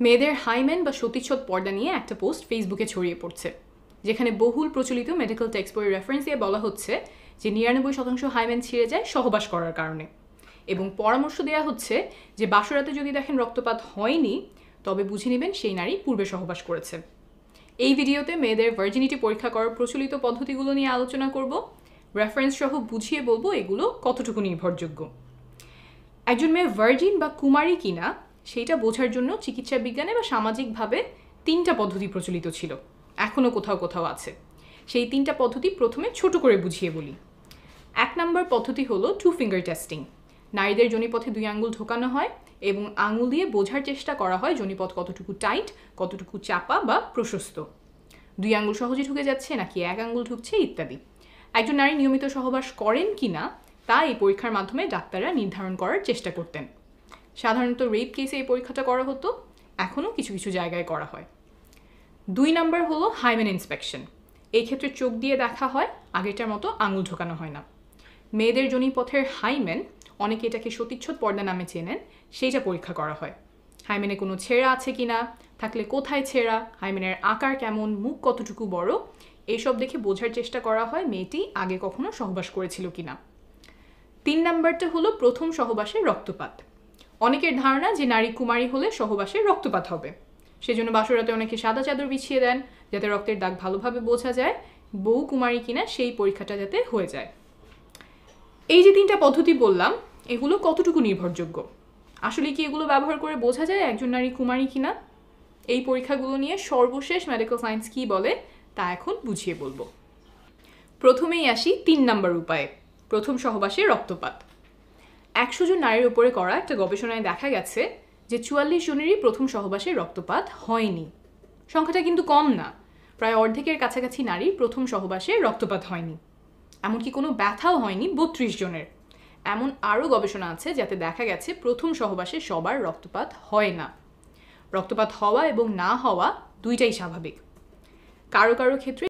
মেয়েদের হাইমেন বা সতীচ্ছদ পর্দা নিয়ে একটা পোস্ট ফেসবুকে ছড়িয়ে পড়ছে, যেখানে বহুল প্রচলিত মেডিকেল টেক্সট বইয়ের রেফারেন্স দিয়ে বলা হচ্ছে যে 99% হাইমেন ছিঁড়ে যায় সহবাস করার কারণে, এবং পরামর্শ দেওয়া হচ্ছে যে বাসরাতে যদি দেখেন রক্তপাত হয়নি তবে বুঝে নেবেন সেই নারী পূর্বে সহবাস করেছে। এই ভিডিওতে মেয়েদের ভার্জিনিটি পরীক্ষা করার প্রচলিত পদ্ধতিগুলো নিয়ে আলোচনা করব, রেফারেন্স সহ বুঝিয়ে বলবো এগুলো কতটুকু নির্ভরযোগ্য। একজন মেয়ে ভার্জিন বা কুমারী কিনা সেইটা বোঝার জন্য চিকিৎসা বিজ্ঞানে বা সামাজিকভাবে 3টা পদ্ধতি প্রচলিত ছিল, এখনও কোথাও কোথাও আছে। সেই 3টা পদ্ধতি প্রথমে ছোট করে বুঝিয়ে বলি। 1 নম্বর পদ্ধতি হলো 2 ফিঙ্গার টেস্টিং। নারীদের যোনিপথে 2 আঙ্গুল ঢোকানো হয় এবং আঙুল দিয়ে বোঝার চেষ্টা করা হয় যোনিপথ কতটুকু টাইট, কতটুকু চাপা বা প্রশস্ত, 2 আঙ্গুল সহজে ঢুকে যাচ্ছে নাকি 1 আঙ্গুল ঢুকছে ইত্যাদি। একজন নারী নিয়মিত সহবাস করেন কিনা তা এই পরীক্ষার মাধ্যমে ডাক্তাররা নির্ধারণ করার চেষ্টা করতেন। সাধারণত রেপ কেসে এই পরীক্ষাটা করা হতো, এখনও কিছু কিছু জায়গায় করা হয়। 2 নম্বর হলো হাইমেন ইন্সপেকশন। এই ক্ষেত্রে চোখ দিয়ে দেখা হয়, আগেরটার মতো আঙুল ঢোকানো হয় না। মেয়েদের যোনিপথের হাইমেন, অনেকে এটাকে সতীচ্ছদ পর্দা নামে চেনেন, সেইটা পরীক্ষা করা হয়। হাইমেনে কোনো ছেঁড়া আছে কিনা, থাকলে কোথায় ছেঁড়া, হাইমেনের আকার কেমন, মুখ কতটুকু বড়, এইসব দেখে বোঝার চেষ্টা করা হয় মেয়েটি আগে কখনো সহবাস করেছিল কিনা। 3 নম্বরটা হলো প্রথম সহবাসের রক্তপাত। অনেকের ধারণা যে নারী কুমারী হলে সহবাসে রক্তপাত হবে, সেজন্য বাসরাতে অনেকে সাদা চাদর বিছিয়ে দেন যাতে রক্তের দাগ ভালোভাবে বোঝা যায় বউ কুমারী কিনা সেই পরীক্ষাটা যাতে হয়ে যায়। এই যে 3টা পদ্ধতি বললাম, এগুলো কতটুকু নির্ভরযোগ্য? আসলে কি এগুলো ব্যবহার করে বোঝা যায় একজন নারী কুমারী কিনা? এই পরীক্ষাগুলো নিয়ে সর্বশেষ মেডিকেল সায়েন্স কি বলে তা এখন বুঝিয়ে বলবো। প্রথমেই আসি 3 নম্বর উপায়ে, প্রথম সহবাসে রক্তপাত। 100 জন নারীর উপরে করা একটা গবেষণায় দেখা গেছে যে 44 জনেরই প্রথম সহবাসে রক্তপাত হয়নি। সংখ্যাটা কিন্তু কম না, প্রায় অর্ধেকের কাছাকাছি নারী প্রথম সহবাসে রক্তপাত হয়নি। এমনকি কোনো ব্যথাও হয়নি 32 জনের। এমন আরও গবেষণা আছে যাতে দেখা গেছে প্রথম সহবাসে সবার রক্তপাত হয় না। রক্তপাত হওয়া এবং না হওয়া দুইটাই স্বাভাবিক। কারো কারো ক্ষেত্রে